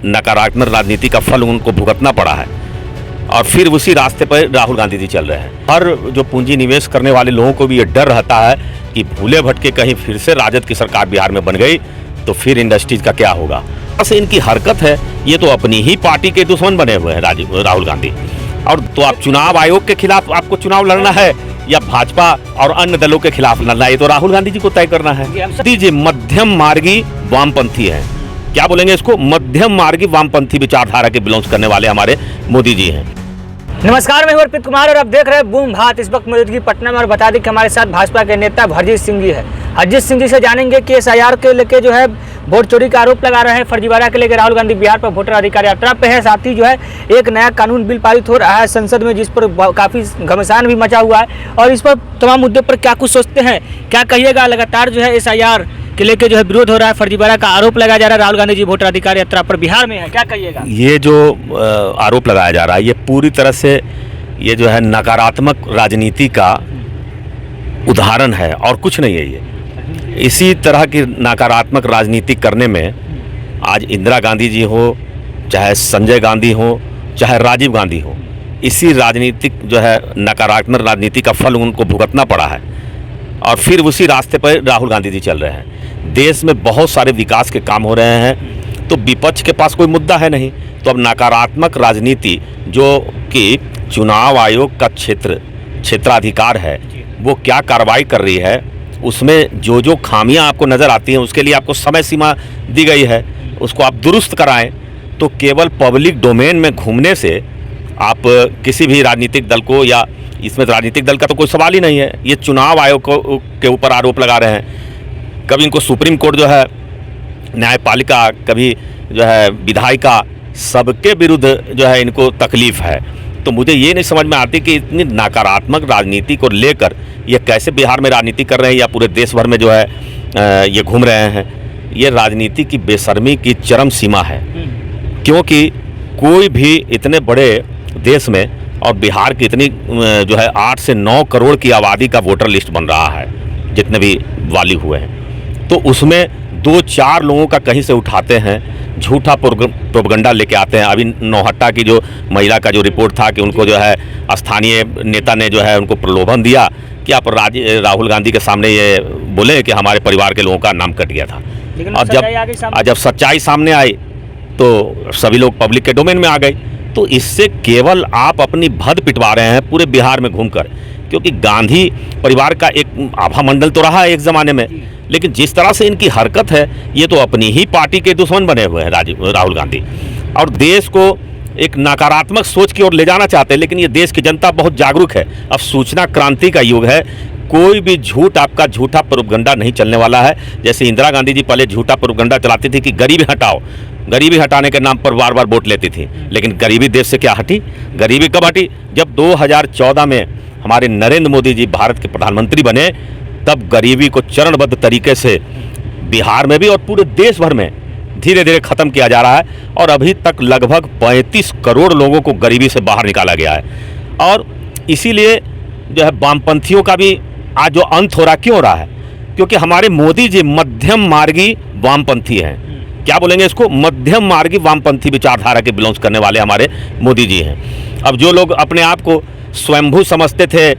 नकारात्मक राजनीति का फल उनको भुगतना पड़ा है और फिर उसी रास्ते पर राहुल गांधी जी चल रहे हैं। हर जो पूंजी निवेश करने वाले लोगों को भी ये डर रहता है कि भूले भटके कहीं फिर से राजद की सरकार बिहार में बन गई तो फिर इंडस्ट्रीज का क्या होगा। ऐसे इनकी हरकत है, ये तो अपनी ही पार्टी के दुश्मन बने हुए हैं राहुल गांधी। और तो आप चुनाव आयोग के खिलाफ आपको चुनाव लड़ना है या भाजपा और अन्य दलों के खिलाफ लड़ना है, ये तो राहुल गांधी जी को तय करना है। मोदी जी मध्यम मार्गी वामपंथी हैं, क्या बोलेंगे इसको, मध्यम मार्गी वामपंथी विचारधारा के बिलोंग करने वाले हमारे मोदी जी हैं। नमस्कार, मैं हूं अर्पित कुमार और आप देख रहे हैं बूम भारत। इस वक्त मौजूदगी पटना में और बता दें कि हमारे साथ भाजपा के नेता हरजीत सिंह जी है। हरजीत सिंह जी से जानेंगे कि SIR के लेके जो है वोट चोरी का आरोप लगा रहे हैं, फर्जीवाड़ा के लेकर राहुल गांधी बिहार पर वोटर अधिकार यात्रा पे है। साथ ही जो है एक नया कानून बिल पारित हो रहा है संसद में, जिस पर काफ़ी घमासान भी मचा हुआ है और इस पर तमाम मुद्दों पर क्या कुछ सोचते हैं, क्या कहिएगा। लगातार जो है SIR के लेके जो है विरोध हो रहा है, फर्जीवाड़ा का आरोप लगाया जा रहा है, राहुल गांधी जी वोटर अधिकार यात्रा पर बिहार में है, क्या कहिएगा। ये जो आरोप लगाया जा रहा है ये पूरी तरह से ये जो है नकारात्मक राजनीति का उदाहरण है और कुछ नहीं है। ये इसी तरह की नकारात्मक राजनीति करने में आज इंदिरा गांधी जी हो, चाहे संजय गांधी हो, चाहे राजीव गांधी हो, इसी राजनीतिक जो है नकारात्मक राजनीति का फल उनको भुगतना पड़ा है और फिर उसी रास्ते पर राहुल गांधी जी चल रहे हैं। देश में बहुत सारे विकास के काम हो रहे हैं तो विपक्ष के पास कोई मुद्दा है नहीं, तो अब नकारात्मक राजनीति जो कि चुनाव आयोग का क्षेत्राधिकार है वो क्या कार्रवाई कर रही है, उसमें जो जो खामियां आपको नज़र आती हैं उसके लिए आपको समय सीमा दी गई है, उसको आप दुरुस्त कराएं। तो केवल पब्लिक डोमेन में घूमने से आप किसी भी राजनीतिक दल को, या इसमें राजनीतिक दल का तो कोई सवाल ही नहीं है, ये चुनाव आयोग के ऊपर आरोप लगा रहे हैं। कभी इनको सुप्रीम कोर्ट जो है न्यायपालिका, कभी जो है विधायिका, सबके विरुद्ध जो है इनको तकलीफ़ है। तो मुझे ये नहीं समझ में आती कि इतनी नकारात्मक राजनीति को लेकर ये कैसे बिहार में राजनीति कर रहे हैं या पूरे देश भर में जो है ये घूम रहे हैं। ये राजनीति की बेशर्मी की चरम सीमा है, क्योंकि कोई भी इतने बड़े देश में और बिहार की इतनी जो है 8 से 9 करोड़ की आबादी का वोटर लिस्ट बन रहा है, जितने भी वाली हुए हैं, तो उसमें 2-4 लोगों का कहीं से उठाते हैं, झूठा प्रोपगंडा लेके आते हैं। अभी नौहट्टा की जो महिला का जो रिपोर्ट था कि उनको जो है स्थानीय नेता ने जो है उनको प्रलोभन दिया कि आप राहुल गांधी के सामने ये बोले कि हमारे परिवार के लोगों का नाम कट गया था। और जब सच्चाई सामने आई तो सभी लोग पब्लिक के डोमेन में आ गए। तो इससे केवल आप अपनी भद पिटवा रहे हैं पूरे बिहार में घूमकर, क्योंकि गांधी परिवार का एक आभा मंडल तो रहा है एक ज़माने में, लेकिन जिस तरह से इनकी हरकत है ये तो अपनी ही पार्टी के दुश्मन बने हुए हैं राहुल गांधी, और देश को एक नकारात्मक सोच की ओर ले जाना चाहते हैं। लेकिन ये देश की जनता बहुत जागरूक है, अब सूचना क्रांति का युग है, कोई भी झूठ आपका झूठा प्रोपगंडा नहीं चलने वाला है। जैसे इंदिरा गांधी जी पहले झूठा प्रोपगंडा चलाती थी कि गरीबी हटाओ, गरीबी हटाने के नाम पर बार बार वोट लेती थी, लेकिन गरीबी देश से क्या हटी? गरीबी कब हटी? जब 2014 में हमारे नरेंद्र मोदी जी भारत के प्रधानमंत्री बने, तब गरीबी को चरणबद्ध तरीके से बिहार में भी और पूरे देश भर में धीरे धीरे ख़त्म किया जा रहा है और अभी तक लगभग 35 करोड़ लोगों को गरीबी से बाहर निकाला गया है। और इसीलिए जो है वामपंथियों का भी आज जो अंत हो रहा, क्यों हो रहा है? क्योंकि हमारे मोदी जी मध्यम मार्गी वामपंथी हैं। क्या बोलेंगे इसको, मध्यम मार्गी वामपंथी विचारधारा के बिलोंग करने वाले हमारे मोदी जी हैं। अब जो लोग अपने आप को स्वयंभू समझते थे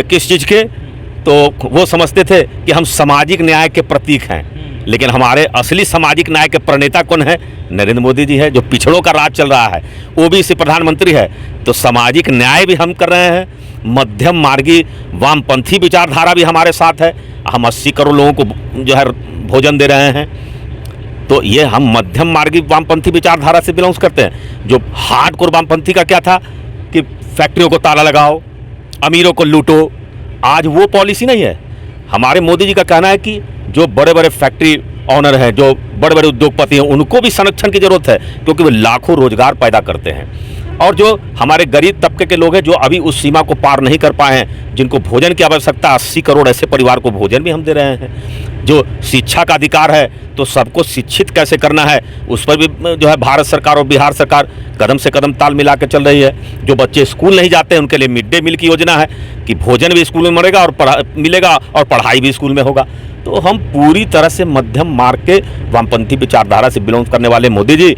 किस चीज़ के, तो वो समझते थे कि हम सामाजिक न्याय के प्रतीक हैं, लेकिन हमारे असली सामाजिक न्याय के प्रणेता कौन है? नरेंद्र मोदी जी है, जो पिछड़ों का राज चल रहा है, OBC प्रधानमंत्री है। तो सामाजिक न्याय भी हम कर रहे हैं, मध्यम मार्गी वामपंथी विचारधारा भी हमारे साथ है। हम 80 करोड़ लोगों को जो है भोजन दे रहे हैं, तो ये हम मध्यम मार्गी वामपंथी विचारधारा से बिलोंग करते हैं। जो हार्डकोर वामपंथी का क्या था कि फैक्ट्रियों को ताला लगाओ, अमीरों को लूटो, आज वो पॉलिसी नहीं है। हमारे मोदी जी का कहना है कि जो बड़े बड़े फैक्ट्री ऑनर हैं, जो बड़े बड़े उद्योगपति हैं, उनको भी संरक्षण की ज़रूरत है, क्योंकि वो लाखों रोजगार पैदा करते हैं। और जो हमारे गरीब तबके के लोग हैं जो अभी उस सीमा को पार नहीं कर पाए हैं, जिनको भोजन की आवश्यकता, 80 करोड़ ऐसे परिवार को भोजन भी हम दे रहे हैं। जो शिक्षा का अधिकार है, तो सबको शिक्षित कैसे करना है, उस पर भी जो है भारत सरकार और बिहार सरकार कदम से कदम ताल मिला के चल रही है। जो बच्चे स्कूल नहीं जाते हैं उनके लिए मिड डे मील की योजना है कि भोजन भी स्कूल में मिलेगा और पढ़ाई भी स्कूल में होगा। तो हम पूरी तरह से मध्यम मार्ग के वामपंथी विचारधारा से बिलोंग करने वाले मोदी जी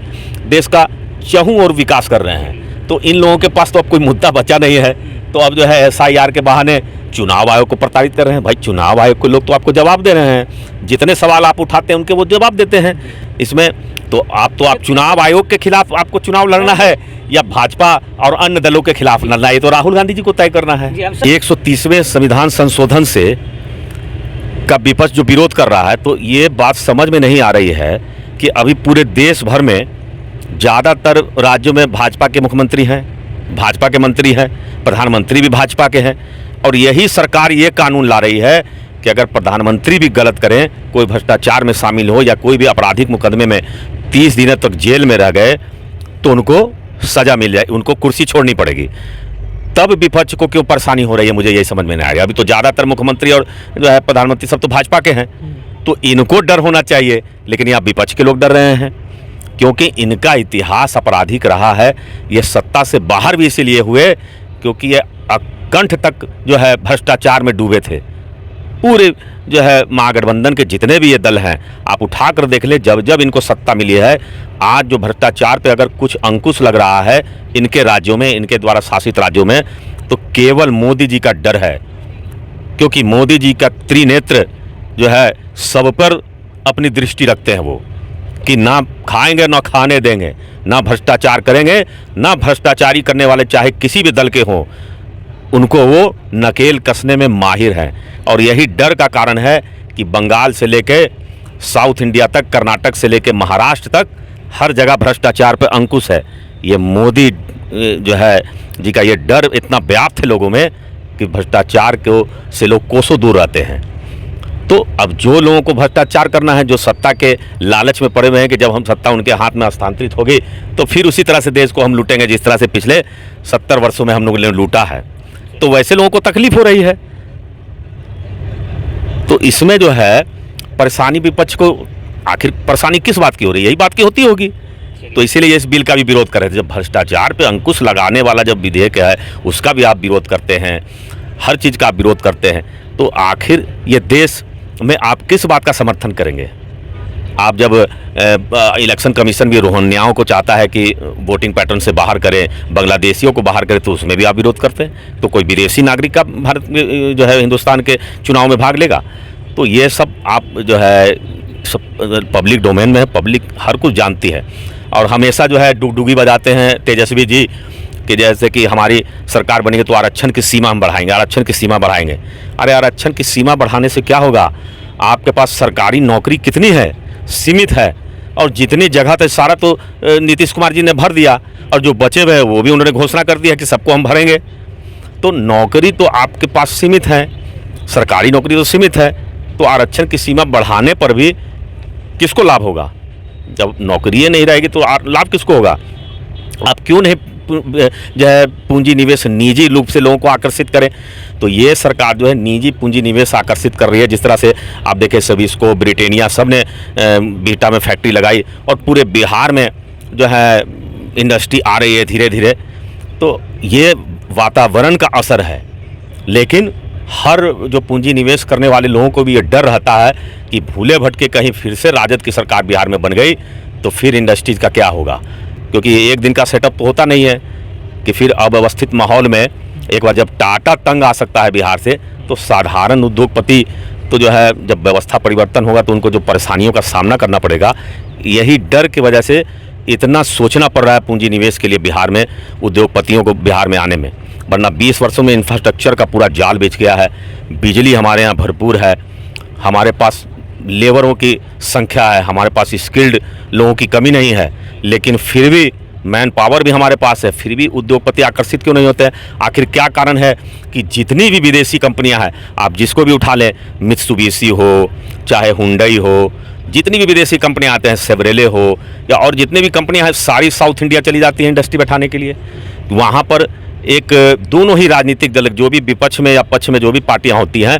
देश का चहुं ओर विकास कर रहे हैं। तो इन लोगों के पास तो अब कोई मुद्दा बचा नहीं है, तो अब जो है SIR के बहाने चुनाव आयोग को प्रताड़ित कर रहे हैं। भाई चुनाव आयोग के लोग तो आपको जवाब दे रहे हैं, जितने सवाल आप उठाते हैं उनके वो जवाब देते हैं। इसमें तो आप चुनाव आयोग के खिलाफ आपको चुनाव लड़ना है या भाजपा और अन्य दलों के खिलाफ लड़ना है, ये तो राहुल गांधी जी को तय करना है। 130वें संविधान संशोधन से का विपक्ष जो विरोध कर रहा है, तो ये बात समझ में नहीं आ रही है कि अभी पूरे देश भर में ज़्यादातर राज्यों में भाजपा के मुख्यमंत्री हैं, भाजपा के मंत्री हैं, प्रधानमंत्री भी भाजपा के हैं, और यही सरकार ये कानून ला रही है कि अगर प्रधानमंत्री भी गलत करें, कोई भ्रष्टाचार में शामिल हो या कोई भी आपराधिक मुकदमे में 30 दिनों तक जेल में रह गए तो उनको सज़ा मिल जाए, उनको कुर्सी छोड़नी पड़ेगी। तब विपक्ष को क्यों परेशानी हो रही है, मुझे यही समझ में नहीं आ रहा। अभी तो ज़्यादातर मुख्यमंत्री और जो है प्रधानमंत्री सब तो भाजपा के हैं, तो इनको डर होना चाहिए, लेकिन यहाँ विपक्ष के लोग डर रहे हैं क्योंकि इनका इतिहास आपराधिक रहा है। ये सत्ता से बाहर भी इसीलिए हुए क्योंकि ये कंठ तक जो है भ्रष्टाचार में डूबे थे। पूरे जो है महागठबंधन के जितने भी ये दल हैं, आप उठा कर देख ले, जब जब इनको सत्ता मिली है, आज जो भ्रष्टाचार पे अगर कुछ अंकुश लग रहा है इनके राज्यों में, इनके द्वारा शासित राज्यों में, तो केवल मोदी जी का डर है। क्योंकि मोदी जी का त्रिनेत्र जो है सब पर अपनी दृष्टि रखते हैं, वो कि ना खाएंगे ना खाने देंगे, ना भ्रष्टाचार करेंगे, ना भ्रष्टाचारी करने वाले चाहे किसी भी दल के हों, उनको वो नकेल कसने में माहिर हैं। और यही डर का कारण है कि बंगाल से लेके साउथ इंडिया तक, कर्नाटक से लेके महाराष्ट्र तक हर जगह भ्रष्टाचार पर अंकुश है। ये मोदी जो है जी का ये डर इतना व्याप्त है लोगों में कि भ्रष्टाचार को से लोग कोसों दूर रहते हैं। तो अब जो लोगों को भ्रष्टाचार करना है, जो सत्ता के लालच में पड़े हुए हैं कि जब हम सत्ता उनके हाथ में हस्तांतरित होगी तो फिर उसी तरह से देश को हम लूटेंगे जिस तरह से पिछले 70 वर्षों में हम लोगों ने लूटा है, तो वैसे लोगों को तकलीफ हो रही है। तो इसमें जो है परेशानी विपक्ष को, आखिर परेशानी किस बात की हो रही है, यही बात की होती होगी। तो इसीलिए इस बिल का भी विरोध कर रहे थे। जब भ्रष्टाचार पे अंकुश लगाने वाला जब विधेयक है उसका भी आप विरोध करते हैं, हर चीज़ का आप विरोध करते हैं, तो आखिर ये देश में आप किस बात का समर्थन करेंगे। आप जब इलेक्शन कमीशन भी रोहिंग्याओं को चाहता है कि वोटिंग पैटर्न से बाहर करें, बांग्लादेशियों को बाहर करें, तो उसमें भी आप विरोध करते हैं। तो कोई विदेशी नागरिक का भारत में जो है हिंदुस्तान के चुनाव में भाग लेगा। तो ये सब आप जो है सब पब्लिक डोमेन में है, पब्लिक हर कुछ जानती है। और हमेशा जो है डुगडुगी बजाते हैं तेजस्वी जी कि जैसे कि हमारी सरकार बनेगी तो आरक्षण की सीमा हम बढ़ाएंगे, आरक्षण की सीमा बढ़ाएंगे। अरे आरक्षण की सीमा बढ़ाने से क्या होगा, आपके पास सरकारी नौकरी कितनी है, सीमित है, और जितनी जगह थे सारा तो नीतीश कुमार जी ने भर दिया, और जो बचे हुए वो भी उन्होंने घोषणा कर दिया कि सबको हम भरेंगे। तो नौकरी तो आपके पास सीमित है, सरकारी नौकरी तो सीमित है, तो आरक्षण की सीमा बढ़ाने पर भी किसको लाभ होगा। जब नौकरी नहीं रहेगी तो लाभ किसको होगा। आप क्यों नहीं जो है पूंजी निवेश निजी रूप से लोगों को आकर्षित करें। तो ये सरकार जो है निजी पूंजी निवेश आकर्षित कर रही है। जिस तरह से आप देखें सबिस्को, ब्रिटेनिया सब ने बीटा में फैक्ट्री लगाई, और पूरे बिहार में जो है इंडस्ट्री आ रही है धीरे धीरे। तो ये वातावरण का असर है, लेकिन हर जो पूंजी निवेश करने वाले लोगों को भी ये डर रहता है कि भूले भटके कहीं फिर से राजद की सरकार बिहार में बन गई तो फिर इंडस्ट्रीज़ का क्या होगा। क्योंकि एक दिन का सेटअप तो होता नहीं है कि फिर अव्यवस्थित माहौल में एक बार जब टाटा तंग आ सकता है बिहार से, तो साधारण उद्योगपति तो जो है जब व्यवस्था परिवर्तन होगा तो उनको जो परेशानियों का सामना करना पड़ेगा, यही डर की वजह से इतना सोचना पड़ रहा है पूंजी निवेश के लिए बिहार में, उद्योगपतियों को बिहार में आने में। वरना 20 वर्षों में इंफ्रास्ट्रक्चर का पूरा जाल बिछ गया है, बिजली हमारे यहाँ भरपूर है, हमारे पास लेबरों की संख्या है, हमारे पास स्किल्ड लोगों की कमी नहीं है, लेकिन फिर भी मैन पावर भी हमारे पास है, फिर भी उद्योगपति आकर्षित क्यों नहीं होते हैं। आखिर क्या कारण है कि जितनी भी विदेशी कंपनियां हैं, आप जिसको भी उठा लें, मित्सुबिशी हो चाहे हुंडई हो, जितनी भी विदेशी कंपनियां आते हैं, सेवरेले हो या और जितनी भी कंपनियां हैं, सारी साउथ इंडिया चली जाती हैं इंडस्ट्री बैठाने के लिए। वहाँ पर एक दोनों ही राजनीतिक दल, जो भी विपक्ष में या पक्ष में जो भी पार्टियां होती हैं,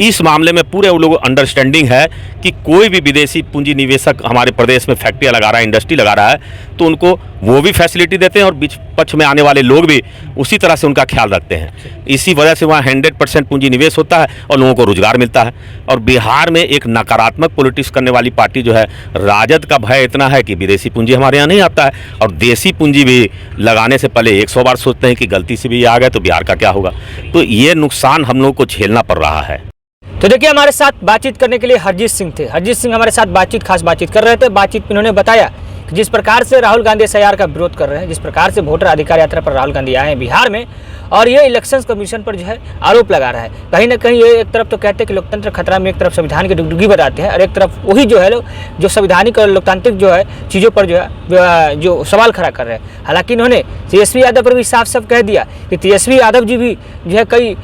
इस मामले में पूरे वो लोग अंडरस्टैंडिंग है कि कोई भी विदेशी पूंजी निवेशक हमारे प्रदेश में फैक्ट्रियाँ लगा रहा है, इंडस्ट्री लगा रहा है, तो उनको वो भी फैसिलिटी देते हैं और बीच पक्ष में आने वाले लोग भी उसी तरह से उनका ख्याल रखते हैं। इसी वजह से वहाँ 100% पूंजी निवेश होता है और लोगों को रोजगार मिलता है। और बिहार में एक नकारात्मक पॉलिटिक्स करने वाली पार्टी जो है राजद का भय इतना है कि विदेशी पूंजी हमारे यहाँ नहीं आता है, और देसी पूंजी भी लगाने से पहले 100 बार सोचते हैं कि गलती से भी ये आ गए तो बिहार का क्या होगा। तो ये नुकसान हम लोग को झेलना पड़ रहा है। तो देखिए, हमारे साथ बातचीत करने के लिए हरजीत सिंह थे। हरजीत सिंह हमारे साथ खास बातचीत कर रहे थे। बातचीत में उन्होंने बताया कि जिस प्रकार से राहुल गांधी एसआईआर का विरोध कर रहे हैं, जिस प्रकार से वोटर अधिकार यात्रा पर राहुल गांधी आए हैं बिहार में, और ये इलेक्शंस कमीशन पर जो है आरोप लगा रहा है। कहीं ना कहीं ये एक तरफ तो कहते हैं कि लोकतंत्र खतरा में, एक तरफ संविधान की डुगडुगी बताते हैं, और एक तरफ वही जो है लोग जो संवैधानिक और लोकतांत्रिक जो है चीज़ों पर जो है जो सवाल खड़ा कर रहे हैं। हालांकि इन्होंने तेजस्वी यादव पर भी साफ साफ कह दिया कि तेजस्वी यादव जी भी जो है कई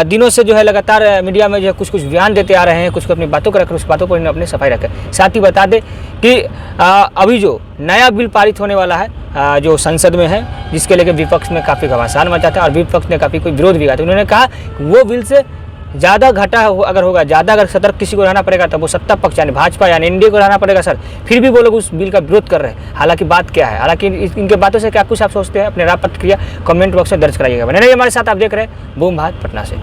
दिनों से जो है लगातार मीडिया में जो है कुछ बयान देते आ रहे हैं, कुछ अपनी बातों को रखकर उस बातों पर इन्होंने अपनी सफाई रखें। साथ ही बता दें कि अभी जो नया बिल पारित होने वाला है जो संसद में है, जिसके लेकर विपक्ष में काफ़ी घमासान मचा था और विपक्ष ने काफ़ी कोई विरोध भी किया था। उन्होंने कहा वो बिल से ज़्यादा घाटा अगर होगा, ज़्यादा अगर सतर्क किसी को रहना पड़ेगा, तो वो सत्ता पक्ष यानी भाजपा यानी एनडीए को रहना पड़ेगा सर। फिर भी वो लोग उस बिल का विरोध कर रहे हैं। हालांकि बात क्या है, हालांकि इनके बातों से क्या कुछ आप सोचते हैं, अपने राय प्रतिक्रिया कमेंट बॉक्स में दर्ज कराइएगा। बने रहिए हमारे साथ, आप देख रहे हैं बूम भारत पटना से।